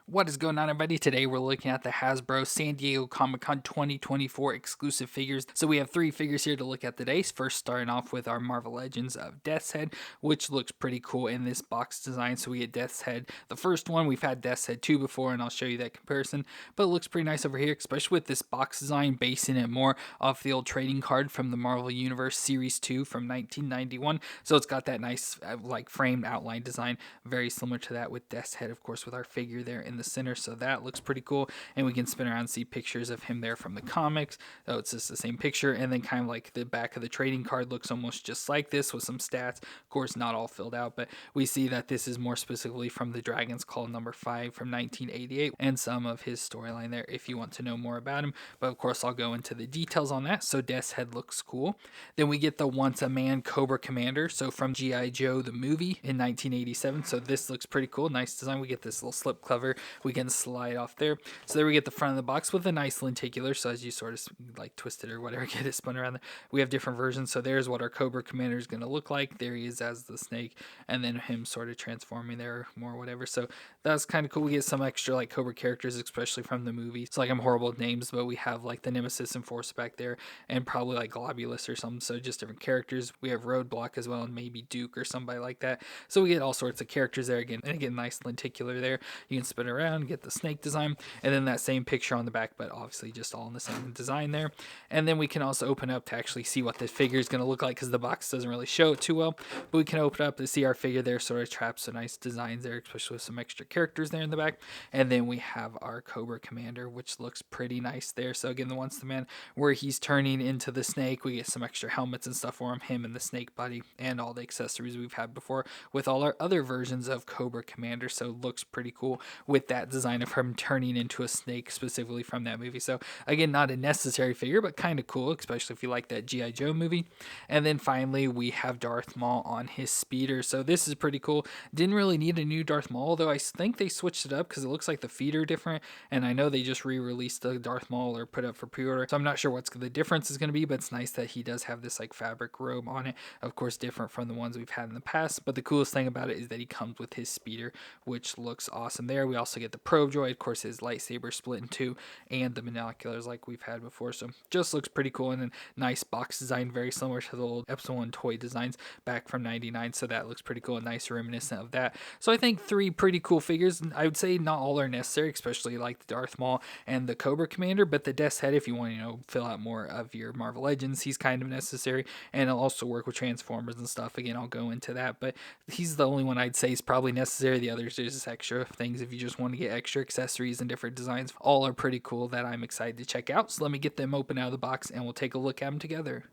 What is going on, everybody? Today we're looking at the Hasbro San Diego Comic-Con 2024 exclusive figures. So we have 3 figures here to look at today. First, starting off with our Marvel Legends of Death's Head, which looks pretty cool in this box design. So we get Death's Head. The first one, we've had Death's Head 2 before, and I'll show you that comparison. But it looks pretty nice over here, especially with this box design, basing it more off the old trading card from the Marvel Universe Series 2 from 1991. So it's got that nice, like, framed outline design, very similar to that with Death's Head, of course, with our figure there in the center. So that looks pretty cool, and we can spin around and see pictures of him there from the comics. Oh, it's just the same picture, and then kind of like the back of the trading card looks almost just like this with some stats, of course not all filled out, but we see that this is more specifically from the Dragon's Claw number 5 from 1988 and some of his storyline there if you want to know more about him. But of course I'll go into the details on that. So Death's Head looks cool. Then we get the Once a Man Cobra Commander, so from G.I. Joe the movie in 1987. So this looks pretty cool, nice design. We get this little slip cover, we can slide off there. So there we get the front of the box with a nice lenticular, so as you sort of like twist it or whatever, get it spun around there. We have different versions. So there's what our Cobra Commander is going to look like. There he is as the snake, and then him sort of transforming there more whatever. So that's kind of cool. We get some extra like Cobra characters, especially from the movie. So like, I'm horrible with names, but we have like the Nemesis and Force back there, and probably like Globulus or something. So just different characters. We have Roadblock as well, and maybe Duke or somebody like that. So we get all sorts of characters there again, and again, nice lenticular there. You can spin around, get the snake design, and then that same picture on the back, but obviously just all in the same design there. And then we can also open up to actually see what the figure is going to look like, because the box doesn't really show it too well, but we can open up to see our figure there sort of trapped. So nice designs there, especially with some extra characters there in the back. And then we have our Cobra Commander, which looks pretty nice there. So again, the Once a Man where he's turning into the snake, we get some extra helmets and stuff for him and the snake buddy, and all the accessories we've had before with all our other versions of Cobra Commander. So it looks pretty cool with that design of him turning into a snake specifically from that movie. So again, not a necessary figure, but kind of cool, especially if you like that G.I. Joe movie. And then finally we have Darth Maul on his speeder. So this is pretty cool. Didn't really need a new Darth Maul, though I think they switched it up because it looks like the feet are different, and I know they just re-released the Darth Maul or put up for pre-order, so I'm not sure what the difference is going to be, but it's nice that he does have this like fabric robe on it, of course different from the ones we've had in the past. But the coolest thing about it is that he comes with his speeder, which looks awesome there. We also get the probe droid, of course his lightsaber split in two, and the binoculars like we've had before. So just looks pretty cool, and then nice box design, very similar to the old Episode 1 toy designs back from 99. So that looks pretty cool, a nice reminiscent of that. So I think 3 pretty cool figures. I would say not all are necessary, especially like the Darth Maul and the Cobra Commander, but the Death's Head, if you want to, fill out more of your Marvel Legends, he's kind of necessary, and it'll also work with Transformers and stuff. Again, I'll go into that, but he's the only one I'd say is probably necessary. The others are just extra things if you just want to get extra accessories and different designs. All are pretty cool that I'm excited to check out. So let me get them open out of the box and we'll take a look at them together.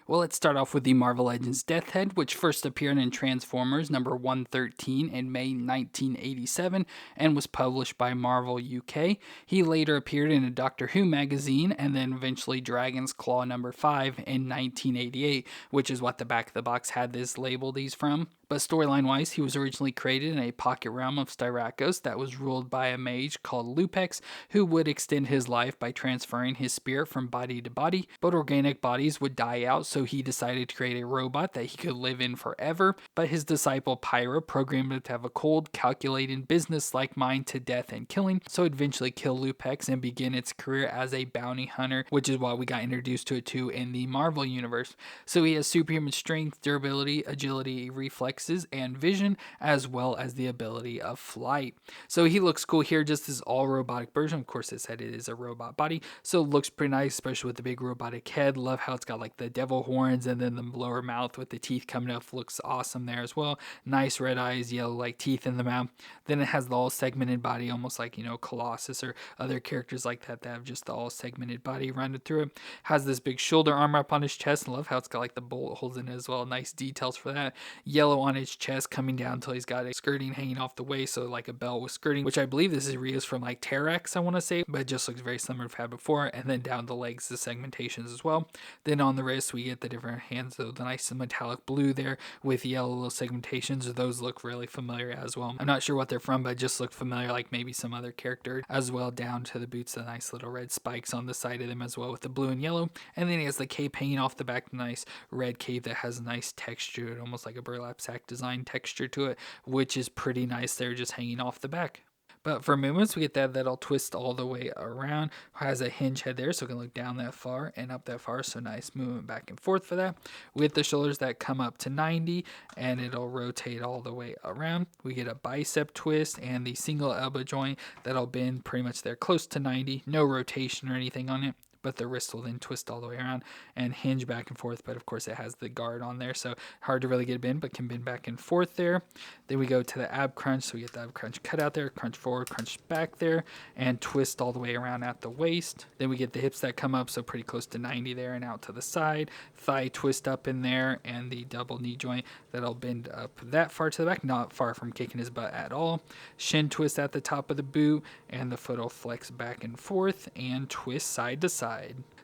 Well, let's start off with the Marvel Legends Death Head, which first appeared in Transformers number 113 in May 1987 and was published by Marvel UK. He later appeared in a Doctor Who magazine and then eventually Dragon's Claw number 5 in 1988, which is what the back of the box had this label these from. But storyline-wise, he was originally created in a pocket realm of Styrakos that was ruled by a mage called Lupex, who would extend his life by transferring his spirit from body to body, but organic bodies would die out, so he decided to create a robot that he could live in forever. But his disciple Pyra programmed him to have a cold, calculating, business-like mind to death and killing, so he'd eventually kill Lupex and begin its career as a bounty hunter, which is why we got introduced to it too in the Marvel Universe. So he has superhuman strength, durability, agility, reflex, and vision, as well as the ability of flight. So he looks cool here, just this all robotic version. Of course, it said it is a robot body, so it looks pretty nice, especially with the big robotic head. Love how it's got like the devil horns and then the lower mouth with the teeth coming up. Looks awesome there as well. Nice red eyes, yellow like teeth in the mouth. Then it has the all segmented body, almost like, Colossus or other characters like that have just the all segmented body rounded through it. Has this big shoulder armor up on his chest. I love how it's got like the bullet holes in it as well. Nice details for that. Yellow on his chest coming down until he's got a skirting hanging off the waist, so like a belt with skirting, which I believe this is reused from like Terrax, I want to say, but it just looks very similar to what we've had before. And then down the legs, the segmentations as well. Then on the wrist, we get the different hands, so the nice metallic blue there with yellow little segmentations. Those look really familiar as well. I'm not sure what they're from, but just look familiar, like maybe some other character as well. Down to the boots, the nice little red spikes on the side of them as well with the blue and yellow. And then he has the cape hanging off the back, nice red cape that has nice texture, almost like a burlap sack design texture to it, which is pretty nice there, just hanging off the back. But for movements, we get that'll twist all the way around. Has a hinge head there, so it can look down that far and up that far. So nice movement back and forth for that. With the shoulders that come up to 90, and it'll rotate all the way around. We get a bicep twist and the single elbow joint that'll bend pretty much there close to 90. No rotation or anything on it, but the wrist will then twist all the way around and hinge back and forth. But of course it has the guard on there, so hard to really get a bend, but can bend back and forth there. Then we go to the ab crunch, so we get the ab crunch cut out there, crunch forward, crunch back there, and twist all the way around at the waist. Then we get the hips that come up, so pretty close to 90 there and out to the side. Thigh twist up in there, and the double knee joint that'll bend up that far to the back, not far from kicking his butt at all. Shin twist at the top of the boot, and the foot will flex back and forth and twist side to side.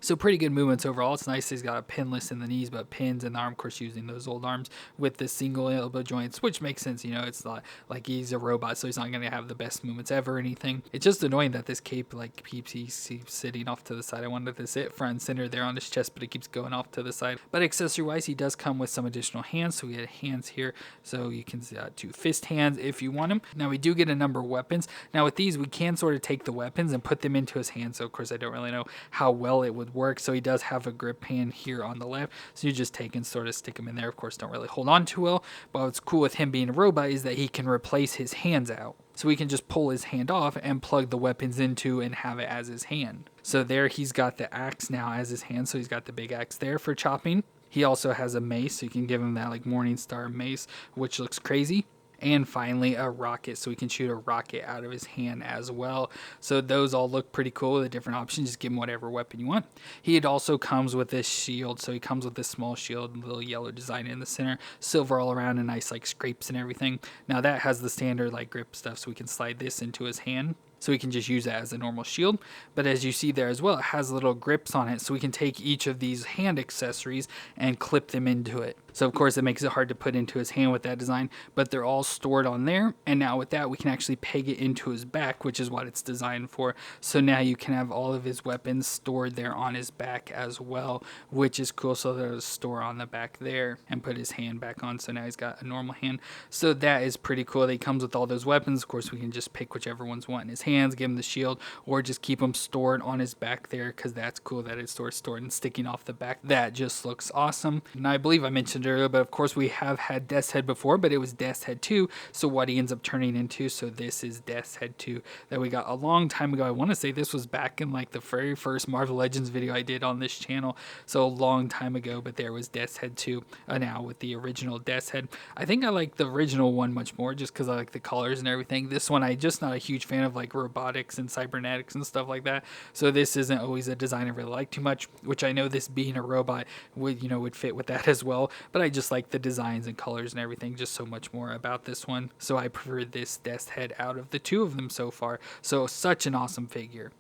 So pretty good movements overall. It's nice he's got a pinless in the knees, but pins in the arm, of course, using those old arms with the single elbow joints, which makes sense. You know, it's not like he's a robot, so he's not going to have the best movements ever or anything. It's just annoying that this cape like keeps sitting off to the side. I wanted to sit front and center there on his chest, but it keeps going off to the side. But accessory wise, he does come with some additional hands. So we get hands here, so you can do fist hands if you want them. Now we do get a number of weapons. Now with these, we can sort of take the weapons and put them into his hands. So of course, I don't really know how well it would work. So he does have a grip hand here on the left, so you just take and sort of stick them in there. Of course, don't really hold on too well, but what's cool with him being a robot is that he can replace his hands out, so we can just pull his hand off and plug the weapons into and have it as his hand. So there he's got the axe now as his hand, so he's got the big axe there for chopping. He also has a mace, so you can give him that like Morningstar mace, which looks crazy. And finally a rocket, so we can shoot a rocket out of his hand as well. So those all look pretty cool, the different options. Just give him whatever weapon you want. He also comes with this shield, so he comes with this small shield, little yellow design in the center, silver all around, and nice like scrapes and everything. Now that has the standard like grip stuff, so we can slide this into his hand, so we can just use that as a normal shield. But as you see there as well, it has little grips on it, so we can take each of these hand accessories and clip them into it. So of course it makes it hard to put into his hand with that design, but they're all stored on there. And now with that, we can actually peg it into his back, which is what it's designed for. So now you can have all of his weapons stored there on his back as well, which is cool. So there's a store on the back there, and put his hand back on. So now he's got a normal hand. So that is pretty cool. That he comes with all those weapons. Of course, we can just pick whichever ones we want in his hands, give him the shield, or just keep them stored on his back there, because that's cool that it's stored and sticking off the back. That just looks awesome. And I believe I mentioned earlier, but of course we have had Death's Head before, but it was Death's Head 2, so what he ends up turning into. So this is Death's Head 2 that we got a long time ago. I want to say this was back in like the very first Marvel Legends video I did on this channel, so a long time ago. But there was Death's Head 2 now with the original Death's Head. I think I like the original one much more, just because I like the colors and everything. This one, I just not a huge fan of like robotics and cybernetics and stuff like that, so this isn't always a design I really like too much, which I know this being a robot would fit with that as well. But I just like the designs and colors and everything just so much more about this one, so I prefer this Death's Head out of the two of them so far. So such an awesome figure.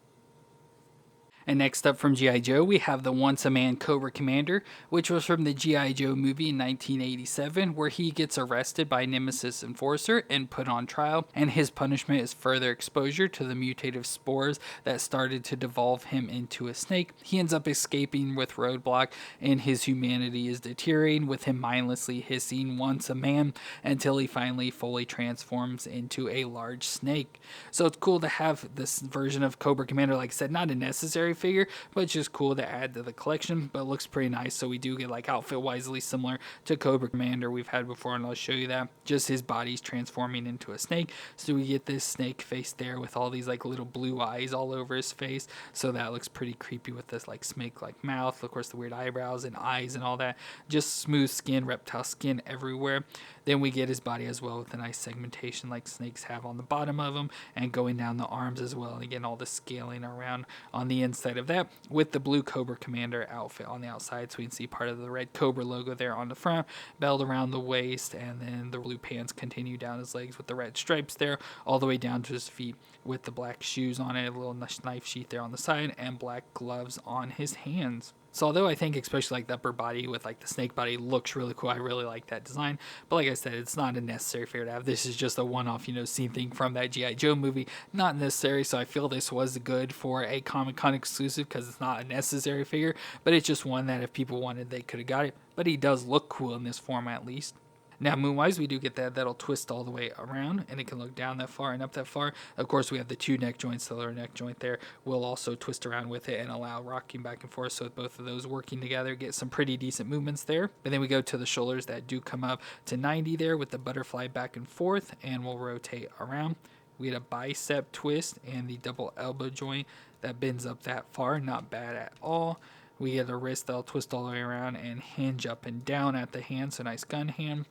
And next up from G.I. Joe, we have the Once a Man Cobra Commander, which was from the G.I. Joe movie in 1987, where he gets arrested by Nemesis Enforcer and put on trial, and his punishment is further exposure to the mutative spores that started to devolve him into a snake. He ends up escaping with Roadblock, and his humanity is deteriorating, with him mindlessly hissing "Once a Man" until he finally fully transforms into a large snake. So it's cool to have this version of Cobra Commander. Like I said, not a necessary figure, but it's just cool to add to the collection, but it looks pretty nice. So we do get like outfit wisely similar to Cobra Commander we've had before, and I'll show you that. Just his body's transforming into a snake, so we get this snake face there with all these like little blue eyes all over his face, so that looks pretty creepy with this like snake like mouth, of course the weird eyebrows and eyes and all that. Just smooth skin, reptile skin everywhere. Then we get his body as well with a nice segmentation like snakes have on the bottom of them, and going down the arms as well, and again all the scaling around on the inside of that, with the blue Cobra Commander outfit on the outside, so we can see part of the red Cobra logo there on the front, belt around the waist, and then the blue pants continue down his legs with the red stripes there all the way down to his feet, with the black shoes on it, a little knife sheath there on the side, and black gloves on his hands. So although I think especially like the upper body with like the snake body looks really cool, I really like that design. But like I said, it's not a necessary figure to have. This is just a one-off, scene thing from that G.I. Joe movie. Not necessary, so I feel this was good for a Comic-Con exclusive because it's not a necessary figure. But it's just one that if people wanted, they could have got it. But he does look cool in this form at least. Now, moon-wise, we do get that'll twist all the way around, and it can look down that far and up that far. Of course, we have the 2 neck joints. The lower neck joint there will also twist around with it and allow rocking back and forth. So with both of those working together, get some pretty decent movements there. But then we go to the shoulders that do come up to 90 there with the butterfly back and forth, and we'll rotate around. We get a bicep twist and the double elbow joint that bends up that far. Not bad at all. We get a wrist that'll twist all the way around and hinge up and down at the hand, so nice gun hand.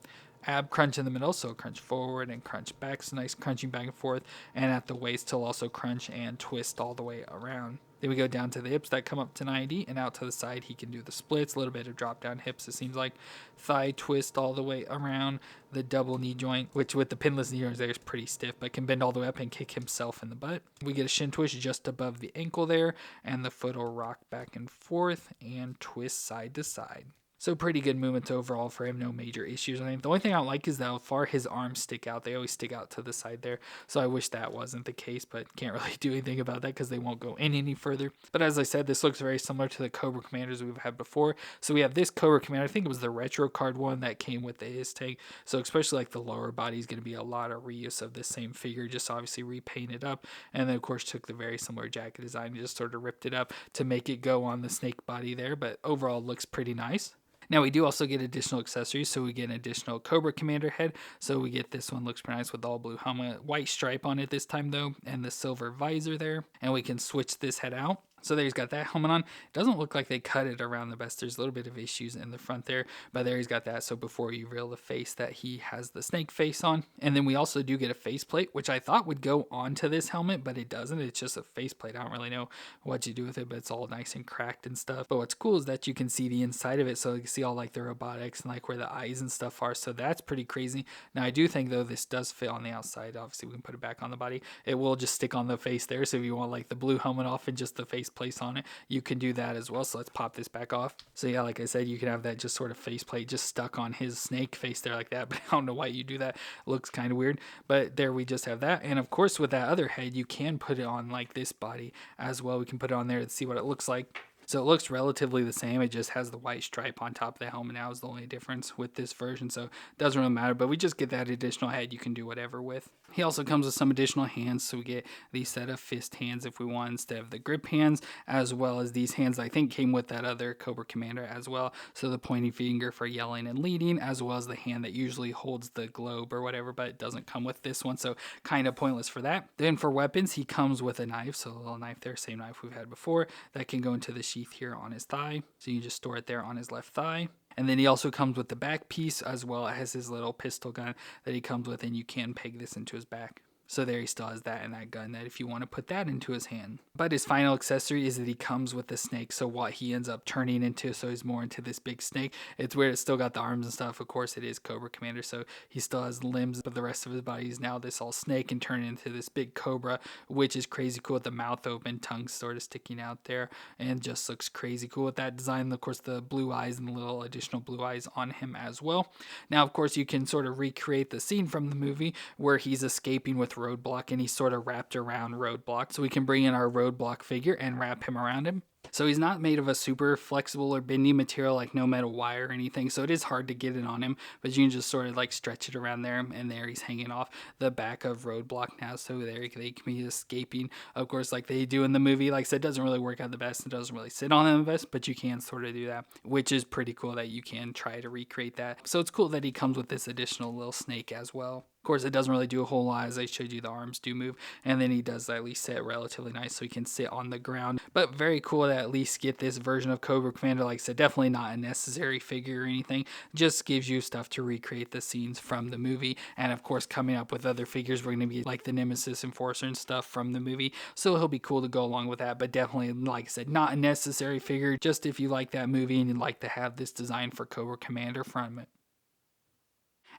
Ab crunch in the middle, so crunch forward and crunch back, so nice crunching back and forth. And at the waist, he'll also crunch and twist all the way around. Then we go down to the hips that come up to 90, and out to the side he can do the splits, a little bit of drop down hips, it seems like. Thigh twist all the way around. The double knee joint, which with the pinless knee joints there is pretty stiff, but can bend all the way up and kick himself in the butt. We get a shin twist just above the ankle there, and the foot will rock back and forth and twist side to side. So pretty good movements overall for him, no major issues. I think the only thing I don't like is that how far his arms stick out. They always stick out to the side there. So I wish that wasn't the case, but can't really do anything about that because they won't go in any further. But as I said, this looks very similar to the Cobra Commanders we've had before. So we have this Cobra Commander, I think it was the retro card one that came with the his tank. So especially like the lower body is going to be a lot of reuse of this same figure, just obviously repainted up. And then of course took the very similar jacket design and just sort of ripped it up to make it go on the snake body there. But overall looks pretty nice. Now we do also get additional accessories, so we get an additional Cobra Commander head. So we get this one, looks pretty nice with all blue helmet, white stripe on it this time though, and the silver visor there. And we can switch this head out. So there he's got that helmet on. It doesn't look like they cut it around the best. There's a little bit of issues in the front there, but there he's got that. So before you reveal the face that he has the snake face on. And then we also do get a faceplate, which I thought would go onto this helmet, but it doesn't. It's just a faceplate. I don't really know what you do with it, but it's all nice and cracked and stuff. But what's cool is that you can see the inside of it. So you can see all like the robotics and like where the eyes and stuff are. So that's pretty crazy. Now I do think though this does fit on the outside. Obviously we can put it back on the body. It will just stick on the face there. So if you want like the blue helmet off and just the face place on it, you can do that as well. So let's pop this back off. So yeah, like I said, you can have that just sort of faceplate just stuck on his snake face there like that, but I don't know why you do that. It looks kind of weird, but there we just have that. And of course with that other head, you can put it on like this body as well. We can put it on there to see what it looks like. So it looks relatively the same. It just has the white stripe on top of the helmet now is the only difference with this version. So it doesn't really matter, but we just get that additional head you can do whatever with. He also comes with some additional hands. So we get these set of fist hands if we want instead of the grip hands, as well as these hands I think came with that other Cobra Commander as well. So the pointing finger for yelling and leading, as well as the hand that usually holds the globe or whatever, but it doesn't come with this one. So kind of pointless for that. Then for weapons, he comes with a knife. So a little knife there, same knife we've had before that can go into the sheath here on his thigh, so you can just store it there on his left thigh. And then he also comes with the back piece as well as his little pistol gun that he comes with, and you can peg this into his back. So there he still has that and that gun that if you want to put that into his hand. But his final accessory is that he comes with the snake. So what he ends up turning into, so he's more into this big snake. It's weird, it's still got the arms and stuff. Of course it is Cobra Commander, so he still has limbs, but the rest of his body is now this all snake and turning into this big cobra, which is crazy cool with the mouth open, tongue sort of sticking out there, and just looks crazy cool with that design. Of course the blue eyes and the little additional blue eyes on him as well. Now of course you can sort of recreate the scene from the movie where he's escaping with Roadblock and he's sort of wrapped around Roadblock. So we can bring in our Roadblock figure and wrap him around him. So he's not made of a super flexible or bendy material like no metal wire or anything, so it is hard to get it on him, but you can just sort of like stretch it around there, and there he's hanging off the back of Roadblock now, so there they can be escaping, of course, like they do in the movie. Like I said, it doesn't really work out the best, it doesn't really sit on him the best, but you can sort of do that, which is pretty cool that you can try to recreate that. So it's cool that he comes with this additional little snake as well. Of course, it doesn't really do a whole lot. As I showed you, the arms do move, and then he does at least sit relatively nice so he can sit on the ground. But very cool to at least get this version of Cobra Commander. Like I said, definitely not a necessary figure or anything, just gives you stuff to recreate the scenes from the movie. And of course, coming up with other figures, we're going to be like the Nemesis Enforcer and stuff from the movie, so he'll be cool to go along with that. But definitely, like I said, not a necessary figure, just if you like that movie and you'd like to have this design for Cobra Commander from it.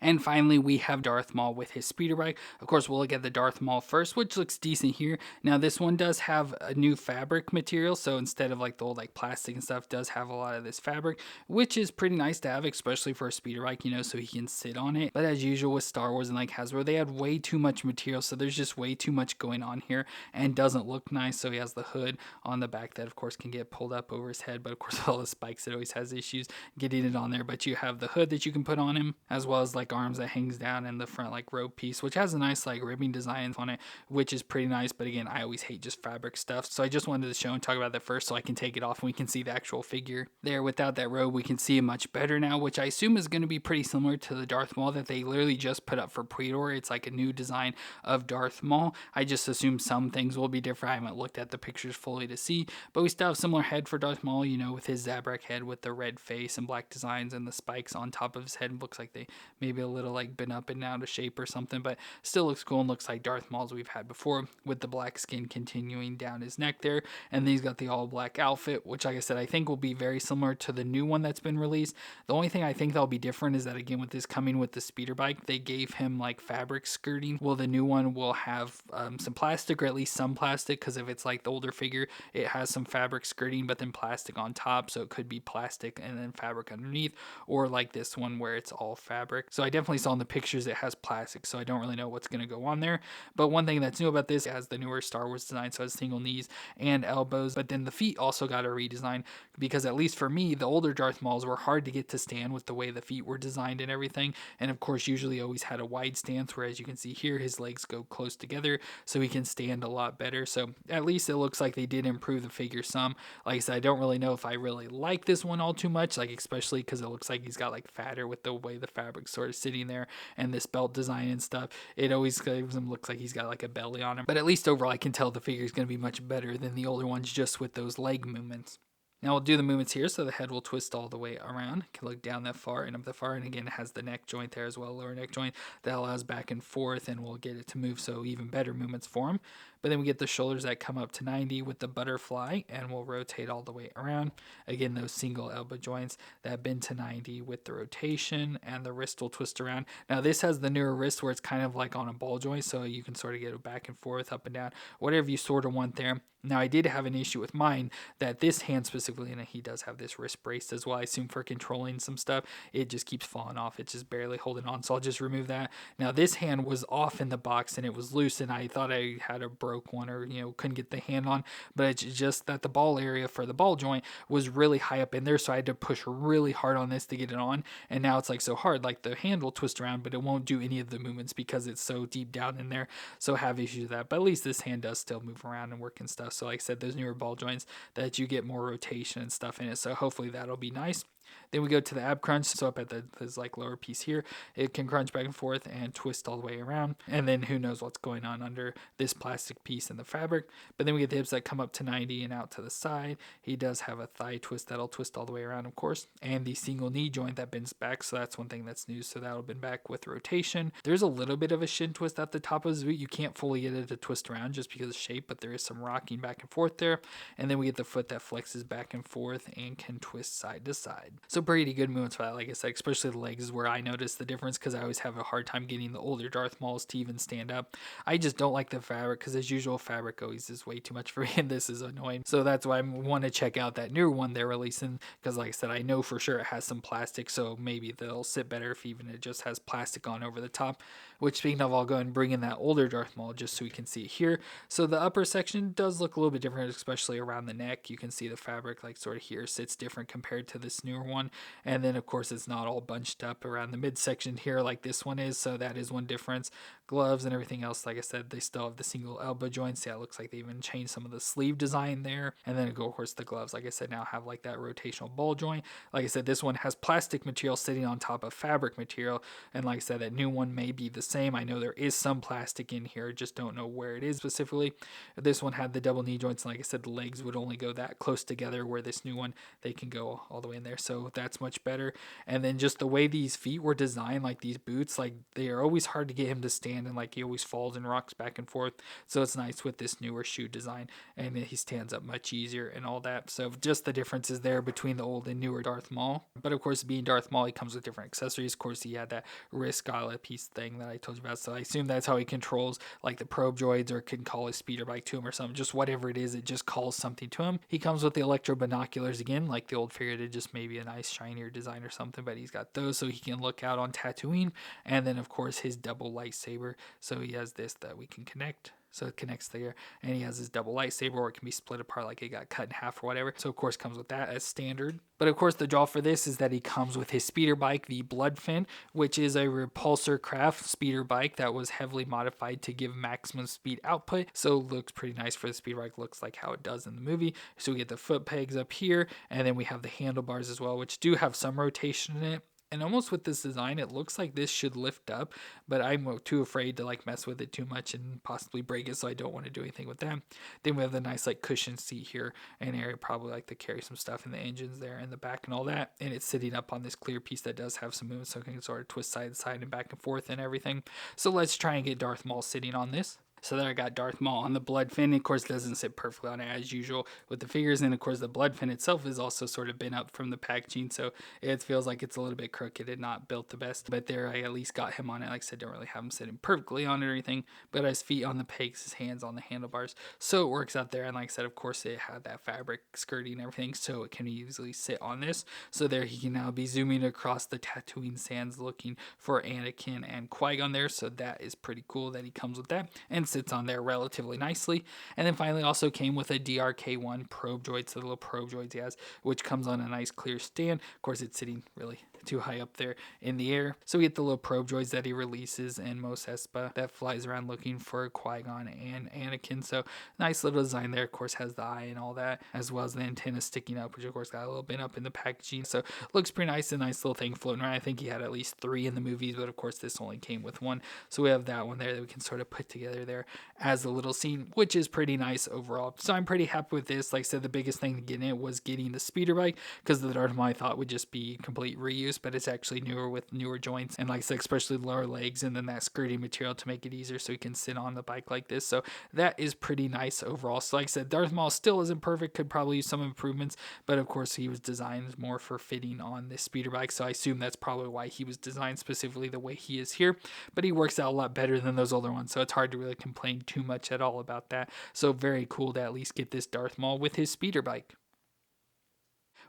And finally, we have Darth Maul with his speeder bike. Of course, we'll look at the Darth Maul first, which looks decent here. Now, this one does have a new fabric material, so instead of like the old like plastic and stuff, does have a lot of this fabric, which is pretty nice to have, especially for a speeder bike, you know, so he can sit on it. But as usual with Star Wars and like Hasbro, they had way too much material, so there's just way too much going on here and doesn't look nice. So he has the hood on the back that, of course, can get pulled up over his head, but of course, all the spikes, it always has issues getting it on there. But you have the hood that you can put on him, as well as like like arms that hangs down in the front like robe piece, which has a nice like ribbing design on it, which is pretty nice. But again, I always hate just fabric stuff, so I just wanted to show and talk about that first so I can take it off and we can see the actual figure there. Without that robe, we can see it much better now, which I assume is going to be pretty similar to the Darth Maul that they literally just put up for pre-order. It's like a new design of Darth Maul. I just assume some things will be different. I haven't looked at the pictures fully to see, but we still have similar head for Darth Maul, you know, with his Zabrak head with the red face and black designs and the spikes on top of his head. It looks like they maybe a little like been up and down to shape or something, but still looks cool and looks like Darth Maul's we've had before, with the black skin continuing down his neck there. And then he's got the all black outfit, which like I said, I think will be very similar to the new one that's been released. The only thing I think that'll be different is that again, with this coming with the speeder bike, they gave him like fabric skirting. Well, the new one will have some plastic, or at least some plastic, because if it's like the older figure, it has some fabric skirting but then plastic on top, so it could be plastic and then fabric underneath, or like this one where it's all fabric. So I definitely saw in the pictures it has plastic, so I don't really know what's going to go on there. But one thing that's new about this, it has the newer Star Wars design, so it has single knees and elbows, but then the feet also got a redesign, because at least for me, the older Darth Mauls were hard to get to stand with the way the feet were designed and everything, and of course usually always had a wide stance, whereas you can see here his legs go close together so he can stand a lot better. So at least it looks like they did improve the figure some. Like I said, I don't really know if I really like this one all too much, like especially because it looks like he's got like fatter with the way the fabric's sort of sitting there and this belt design and stuff. It always gives him looks like he's got like a belly on him, but at least overall I can tell the figure is going to be much better than the older ones just with those leg movements. Now we'll do the movements here, so the head will twist all the way around. You can look down that far and up that far, and again it has the neck joint there as well, lower neck joint, that allows back and forth, and we'll get it to move, so even better movements for him. But then we get the shoulders that come up to 90 with the butterfly, and we'll rotate all the way around. Again, those single elbow joints that bend to 90 with the rotation, and the wrist will twist around. Now this has the newer wrist where it's kind of like on a ball joint, so you can sort of get it back and forth, up and down, whatever you sort of want there. Now I did have an issue with mine, that this hand specifically, and he does have this wrist brace as well, I assume for controlling some stuff, it just keeps falling off. It's just barely holding on, so I'll just remove that. Now this hand was off in the box and it was loose, and I thought I had a broke one, or you know, couldn't get the hand on, but it's just that the ball area for the ball joint was really high up in there, so I had to push really hard on this to get it on, and now it's like so hard, like the hand will twist around but it won't do any of the movements because it's so deep down in there, so I have issues with that. But at least this hand does still move around and work and stuff. So like I said, those newer ball joints, that you get more rotation and stuff in it, so hopefully that'll be nice. Then we go to the ab crunch, so up at this like lower piece here, it can crunch back and forth and twist all the way around, and then who knows what's going on under this plastic piece in the fabric. But then we get the hips that come up to 90 and out to the side. He does have a thigh twist that'll twist all the way around, of course, and the single knee joint that bends back, so that's one thing that's new, so that'll bend back with rotation. There's a little bit of a shin twist at the top of his boot. You can't fully get it to twist around just because of shape, but there is some rocking back and forth there. And then we get the foot that flexes back and forth and can twist side to side. So pretty good movements for that. Like I said, especially the legs is where I notice the difference, because I always have a hard time getting the older Darth Mauls to even stand up. I just don't like the fabric, because as usual, fabric always is way too much for me, and this is annoying. So that's why I want to check out that newer one they're releasing, because like I said, I know for sure it has some plastic, so maybe they'll sit better if even it just has plastic on over the top. Which, speaking of, I'll go ahead and bring in that older Darth Maul just so we can see it here. So the upper section does look a little bit different, especially around the neck. You can see the fabric like sort of here sits different compared to this newer one. And then of course it's not all bunched up around the midsection here like this one is, so that is one difference. Gloves and everything else, like I said, they still have the single elbow joints. Yeah, it looks like they even changed some of the sleeve design there. And then of course the gloves, like I said, now have like that rotational ball joint. Like I said, this one has plastic material sitting on top of fabric material, and like I said, that new one may be the same. I know there is some plastic in here, just don't know where it is specifically. This one had the double knee joints, and like I said, the legs would only go that close together, where this new one, they can go all the way in there, so that's much better. And then just the way these feet were designed, like these boots, like they are always hard to get him to stand, and like he always falls and rocks back and forth, so it's nice with this newer shoe design, and he stands up much easier and all that. So just the differences there between the old and newer Darth Maul. But of course, being Darth Maul, he comes with different accessories. Of course, he had that wrist gauntlet piece thing that I told you about, so I assume that's how he controls like the probe droids, or can call his speeder bike to him or something. Just whatever it is, it just calls something to him. He comes with the electro binoculars again, like the old figure did, just maybe a nice shinier design or something, but he's got those so he can look out on Tatooine. And then of course his double lightsaber, so he has this that we can connect. So it connects there, and he has his double lightsaber, or it can be split apart like it got cut in half or whatever. So of course comes with that as standard. But of course the draw for this is that he comes with his speeder bike, the Bloodfin, which is a repulsor craft speeder bike that was heavily modified to give maximum speed output. So it looks pretty nice for the speeder bike, looks like how it does in the movie. So we get the foot pegs up here, and then we have the handlebars as well, which do have some rotation in it. And almost with this design, it looks like this should lift up, but I'm too afraid to like mess with it too much and possibly break it, so I don't want to do anything with that. Then we have the nice like cushion seat here, an area probably like to carry some stuff in the engines there in the back and all that. And it's sitting up on this clear piece that does have some movement, so it can sort of twist side to side and back and forth and everything. So let's try and get Darth Maul sitting on this. So there I got Darth Maul on the Bloodfin. Of course, doesn't sit perfectly on it as usual with the figures. And of course, the Bloodfin itself is also sort of been up from the packaging. So it feels like it's a little bit crooked and not built the best. But there I at least got him on it. Like I said, don't really have him sitting perfectly on it or anything. But his feet on the pegs, his hands on the handlebars. So it works out there. And like I said, of course, it had that fabric skirting and everything. So it can easily sit on this. So there he can now be zooming across the Tatooine sands looking for Anakin and Qui-Gon there. So that is pretty cool that he comes with that. And sits on there relatively nicely. And then finally also came with a DRK1 probe droid, so the little probe droids he has, which comes on a nice clear stand. Of course, it's sitting really too high up there in the air. So we get the little probe droids that he releases in Mos Espa that flies around looking for Qui-Gon and Anakin. So nice little design there. Of course, has the eye and all that, as well as the antenna sticking up, which of course got a little bit up in the packaging. So looks pretty nice, a nice little thing floating around. I think he had at least 3 in the movies, but of course this only came with 1. So we have that one there that we can sort of put together there as a little scene, which is pretty nice overall. So I'm pretty happy with this. Like I said, the biggest thing to get in it was getting the speeder bike, because the Darth Maul I thought would just be complete reuse, but it's actually newer with newer joints, and like I said, especially lower legs, and then that skirting material to make it easier so you can sit on the bike like this. So that is pretty nice overall. So like I said, Darth Maul still isn't perfect, could probably use some improvements, but of course he was designed more for fitting on this speeder bike, so I assume that's probably why he was designed specifically the way he is here. But he works out a lot better than those older ones, so it's hard to really complain too much at all about that. So very cool to at least get this Darth Maul with his speeder bike.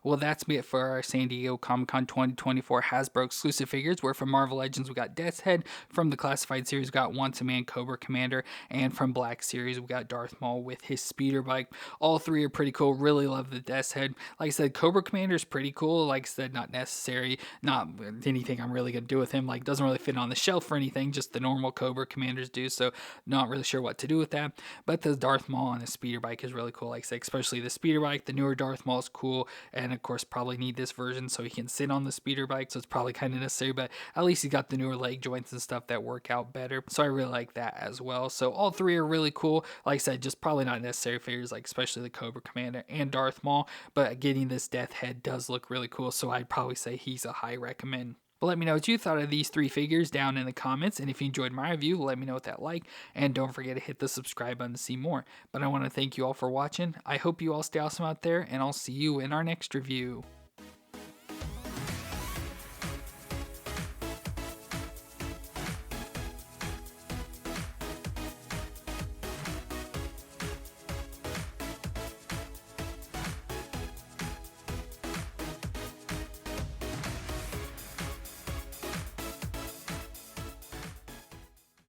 Well, that's it for our San Diego Comic-Con 2024 Hasbro exclusive figures. Where from Marvel Legends, we got Death's Head. From the Classified series, we got Once a Man Cobra Commander. And from Black series, we got Darth Maul with his speeder bike. All 3 are pretty cool. Really love the Death's Head. Like I said, Cobra Commander is pretty cool. Like I said, not necessary. Not anything I'm really going to do with him. Like, doesn't really fit on the shelf or anything. Just the normal Cobra Commanders do. So, not really sure what to do with that. But the Darth Maul on the speeder bike is really cool. Like I said, especially the speeder bike. The newer Darth Maul is cool. And of course, probably need this version so he can sit on the speeder bike, so it's probably kind of necessary, but at least he got the newer leg joints and stuff that work out better, so I really like that as well. So all 3 are really cool. Like I said, just probably not necessary figures, like especially the Cobra Commander and Darth Maul, but getting this Death Head does look really cool, so I'd probably say he's a high recommend. But let me know what you thought of these 3 figures down in the comments, and if you enjoyed my review, let me know what that like, and don't forget to hit the subscribe button to see more. But I want to thank you all for watching. I hope you all stay awesome out there, and I'll see you in our next review.